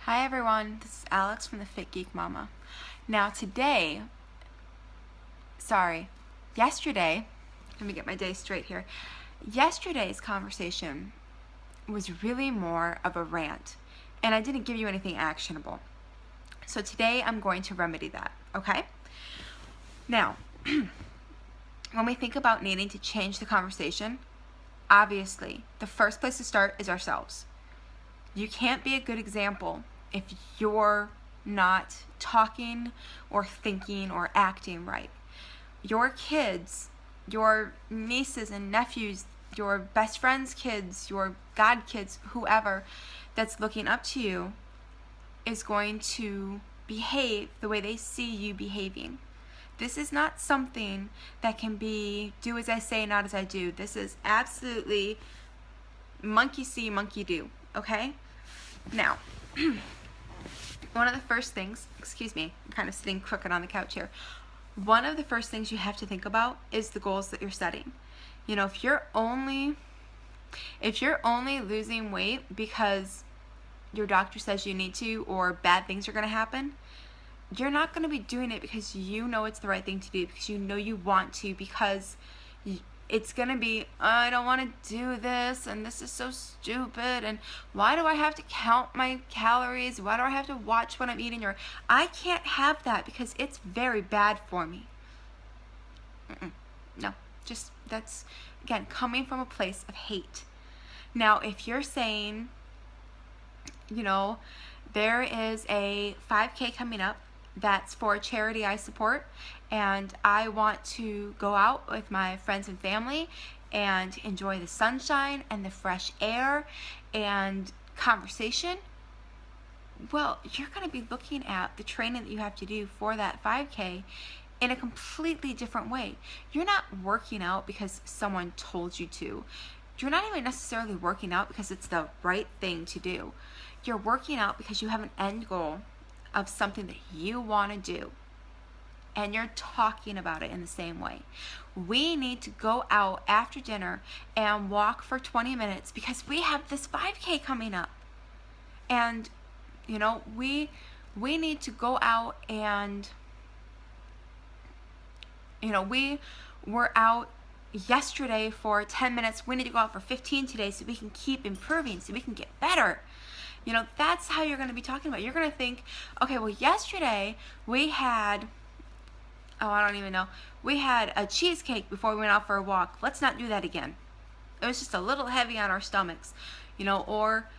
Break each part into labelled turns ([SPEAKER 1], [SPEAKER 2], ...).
[SPEAKER 1] Hi everyone, this is Alex from the Fit Geek Mama. Now yesterday, let me get my day straight here. Yesterday's conversation was really more of a rant, and I didn't give you anything actionable. So today I'm going to remedy that, okay? Now, when we think about needing to change the conversation, obviously, the first place to start is ourselves. You can't be a good example if you're not talking or thinking or acting right. Your kids, your nieces and nephews, your best friend's kids, your god kids, whoever that's looking up to you is going to behave the way they see you behaving. This is not something that can be do as I say, not as I do. This is absolutely monkey see, monkey do, okay? Now, one of the first things, I'm kind of sitting crooked on the couch here. One of the first things you have to think about is the goals that you're setting. You know, if you're only losing weight because your doctor says you need to or bad things are going to happen, you're not going to be doing it because you know it's the right thing to do, because you know you want to, because it's going to be, I don't want to do this, and this is so stupid, and why do I have to count my calories? Why do I have to watch what I'm eating? Or I can't have that because it's very bad for me. No, just that's, again, coming from a place of hate. Now, if you're saying, you know, there is a 5K coming up that's for a charity I support, and I want to go out with my friends and family and enjoy the sunshine and the fresh air and conversation, well, you're going to be looking at the training that you have to do for that 5K in a completely different way. You're not working out because someone told you to. You're not even necessarily working out because it's the right thing to do. You're working out because you have an end goal of something that you want to do, and you're talking about it in the same way. We need to go out after dinner and walk for 20 minutes because we have this 5K coming up, and you know, we need to go out, and you know, we were out yesterday for 10 minutes. We need to go out for 15 today so we can keep improving, so we can get better. You know, that's how you're going to be talking about it. You're going to think, okay, well, yesterday we had, we had a cheesecake before we went out for a walk. Let's not do that again. It was just a little heavy on our stomachs, you know. Or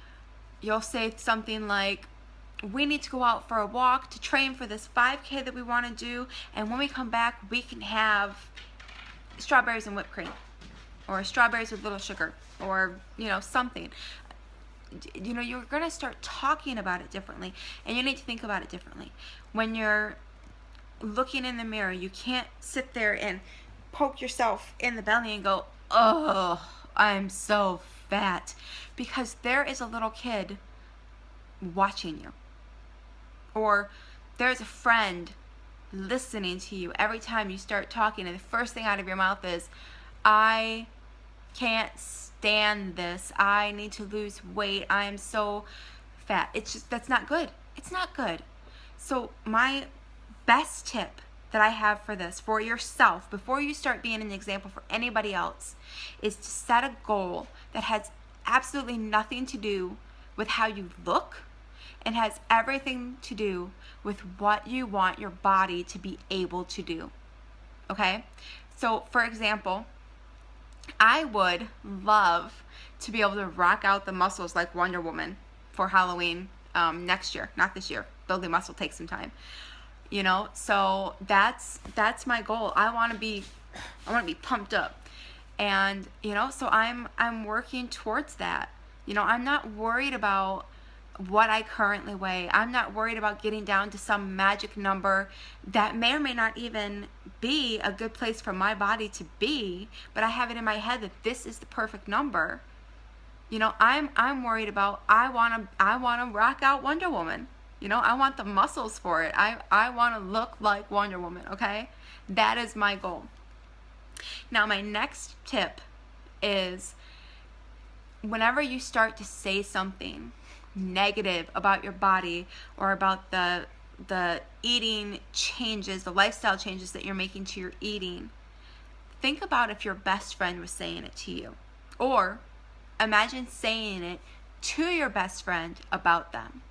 [SPEAKER 1] you'll say something like, we need to go out for a walk to train for this 5K that we want to do, and when we come back, we can have strawberries and whipped cream, or strawberries with little sugar, or, you know, something. You know, you're going to start talking about it differently, and you need to think about it differently. When you're looking in the mirror, you can't sit there and poke yourself in the belly and go, oh, I'm so fat, because there is a little kid watching you, or there's a friend listening to you every time you start talking, and the first thing out of your mouth is, I can't stand this, I need to lose weight, I am so fat. It's just, that's not good. It's not good. So my best tip that I have for this, for yourself, before you start being an example for anybody else, is to set a goal that has absolutely nothing to do with how you look, and has everything to do with what you want your body to be able to do. Okay? So, for example, I would love to be able to rock out the muscles like Wonder Woman for Halloween next year, not this year. Building muscle takes some time, you know. So that's my goal. I want to be pumped up, and you know, so I'm working towards that. You know, I'm not worried about what I currently weigh. I'm not worried about getting down to some magic number that may or may not even be a good place for my body to be, but I have it in my head that this is the perfect number. You know, I'm worried about, I want to rock out Wonder Woman. You know, I want the muscles for it. I want to look like Wonder Woman, okay? That is my goal. Now, my next tip is, whenever you start to say something negative about your body or about the eating changes, the lifestyle changes that you're making to your eating, think about if your best friend was saying it to you. Or imagine saying it to your best friend about them.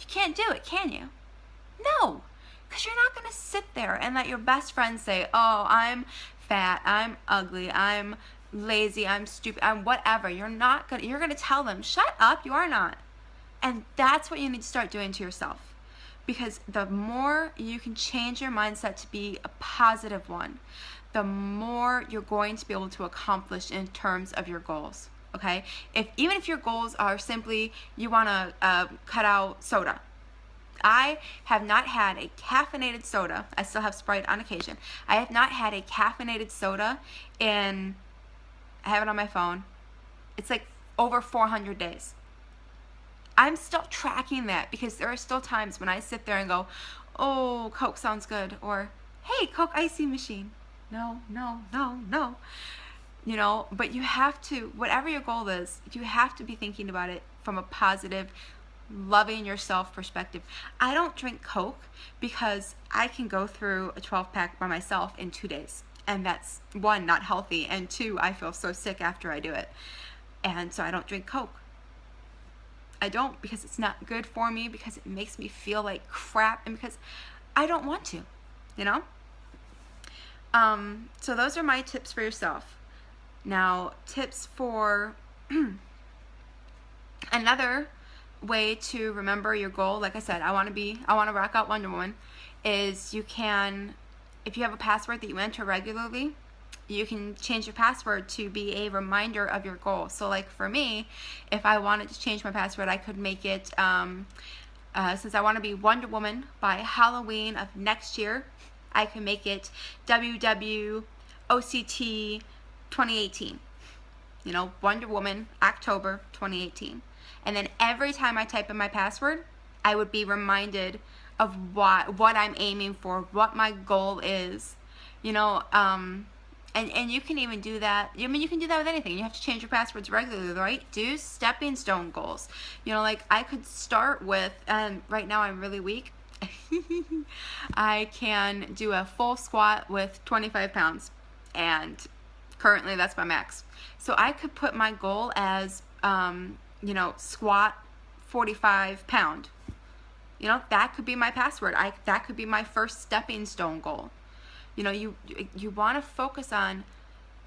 [SPEAKER 1] You can't do it, can you? No, because you're not going to sit there and let your best friend say, oh, I'm fat, I'm ugly, I'm lazy, I'm stupid, I'm whatever. You're going to tell them, shut up, you are not. And that's what you need to start doing to yourself. Because the more you can change your mindset to be a positive one, the more you're going to be able to accomplish in terms of your goals. Okay? Even if your goals are simply you want to cut out soda. I have not had a caffeinated soda. I still have Sprite on occasion. I have not had a caffeinated soda in, I have it on my phone, it's like over 400 days. I'm still tracking that because there are still times when I sit there and go, oh, Coke sounds good, or hey, Coke icy machine. No. You know, but you have to, whatever your goal is, you have to be thinking about it from a positive, loving yourself perspective. I don't drink Coke because I can go through a 12-pack by myself in 2 days. And that's, one, not healthy, and two, I feel so sick after I do it. And so I don't drink Coke. I don't, because it's not good for me, because it makes me feel like crap, and because I don't want to, you know? So those are my tips for yourself. Now, tips for another way to remember your goal, like I said, I want to rock out Wonder Woman, is you can, if you have a password that you enter regularly, you can change your password to be a reminder of your goal. So like for me, if I wanted to change my password, I could make it, since I want to be Wonder Woman by Halloween of next year, I can make it WWOCT 2018. You know, Wonder Woman, October 2018. And then every time I type in my password, I would be reminded of what I'm aiming for, what my goal is. You know, and you can even do that. I mean, you can do that with anything. You have to change your passwords regularly, right? Do stepping stone goals. You know, like I could start with, and right now I'm really weak. I can do a full squat with 25 pounds, and currently that's my max. So I could put my goal as, you know, squat 45 pound. You know, that could be my password. That could be my first stepping stone goal. You know, you want to focus on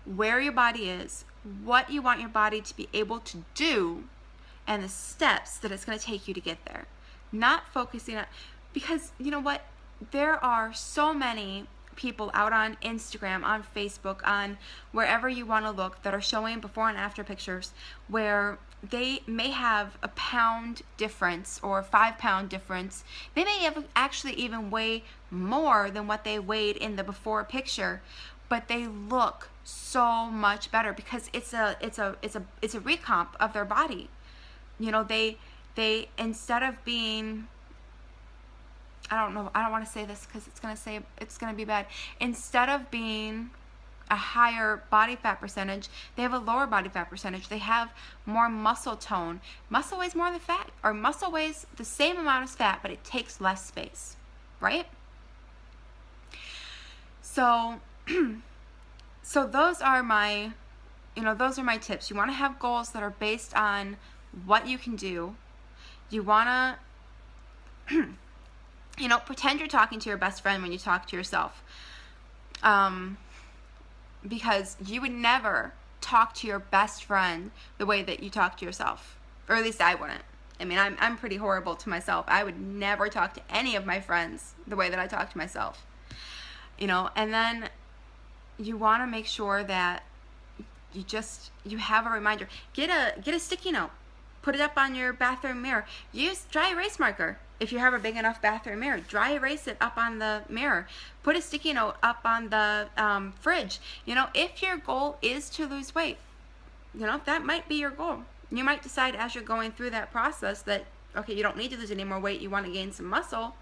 [SPEAKER 1] where your body is, what you want your body to be able to do, and the steps that it's going to take you to get there. Not focusing on, because you know what? There are so many people out on Instagram, on Facebook, on wherever you want to look, that are showing before and after pictures where they may have a pound difference or 5 pound difference. They may have actually even weigh more than what they weighed in the before picture, but they look so much better because it's a recomp of their body. You know, they instead of being, I don't want to say this because it's gonna be bad. Instead of being a higher body fat percentage, they have a lower body fat percentage. They have more muscle tone. Muscle weighs more than fat, or muscle weighs the same amount as fat, but it takes less space, right? So, so those are my tips. You want to have goals that are based on what you can do. You want to, you know, pretend you're talking to your best friend when you talk to yourself. Because you would never talk to your best friend the way that you talk to yourself. Or at least I wouldn't. I mean, I'm pretty horrible to myself. I would never talk to any of my friends the way that I talk to myself. You know, and then you want to make sure that you have a reminder. Get a sticky note. Put it up on your bathroom mirror. Use dry erase marker. If you have a big enough bathroom mirror, dry erase it up on the mirror. Put a sticky note up on the fridge. You know, if your goal is to lose weight, you know, that might be your goal. You might decide as you're going through that process that, okay, you don't need to lose any more weight, you want to gain some muscle.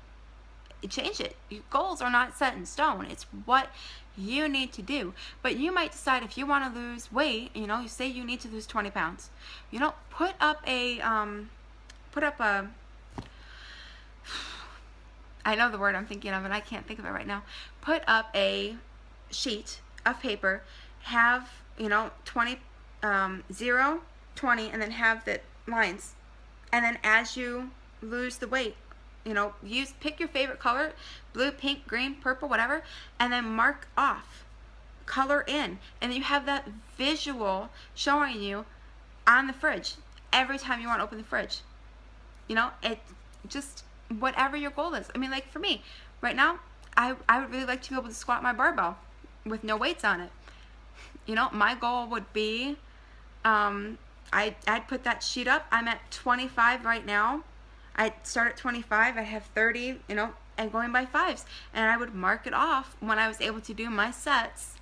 [SPEAKER 1] Change it. Your goals are not set in stone. It's what you need to do. But you might decide if you want to lose weight, you know, you say you need to lose 20 pounds. You know, put up a put up a, I know the word I'm thinking of and I can't think of it right now. Put up a sheet of paper, have, 20, 0, 20, and then have the lines. And then as you lose the weight, pick your favorite color, blue, pink, green, purple, whatever, and then mark off, color in, and you have that visual showing you on the fridge every time you want to open the fridge. It just, whatever your goal is. I mean, like for me, right now, I would really like to be able to squat my barbell with no weights on it. My goal would be, I'd put that sheet up. I'm at 25 right now. I'd start at 25, I'd have 30, and going by fives. And I would mark it off when I was able to do my sets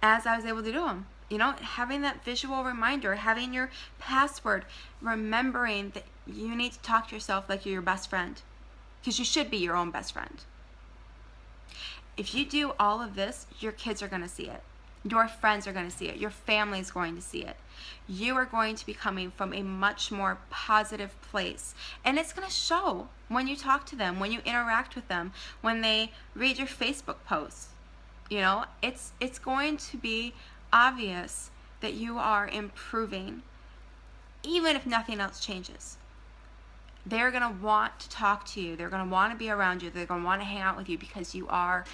[SPEAKER 1] as I was able to do them. Having that visual reminder, having your password, remembering that you need to talk to yourself like you're your best friend, because you should be your own best friend. If you do all of this, your kids are going to see it. Your friends are going to see it. Your family is going to see it. You are going to be coming from a much more positive place. And it's going to show when you talk to them, when you interact with them, when they read your Facebook posts. It's going to be obvious that you are improving, even if nothing else changes. They're going to want to talk to you. They're going to want to be around you. They're going to want to hang out with you because you are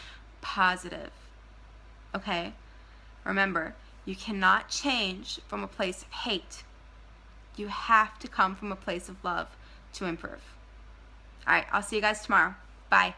[SPEAKER 1] positive. Okay? Remember, you cannot change from a place of hate. You have to come from a place of love to improve. All right, I'll see you guys tomorrow. Bye.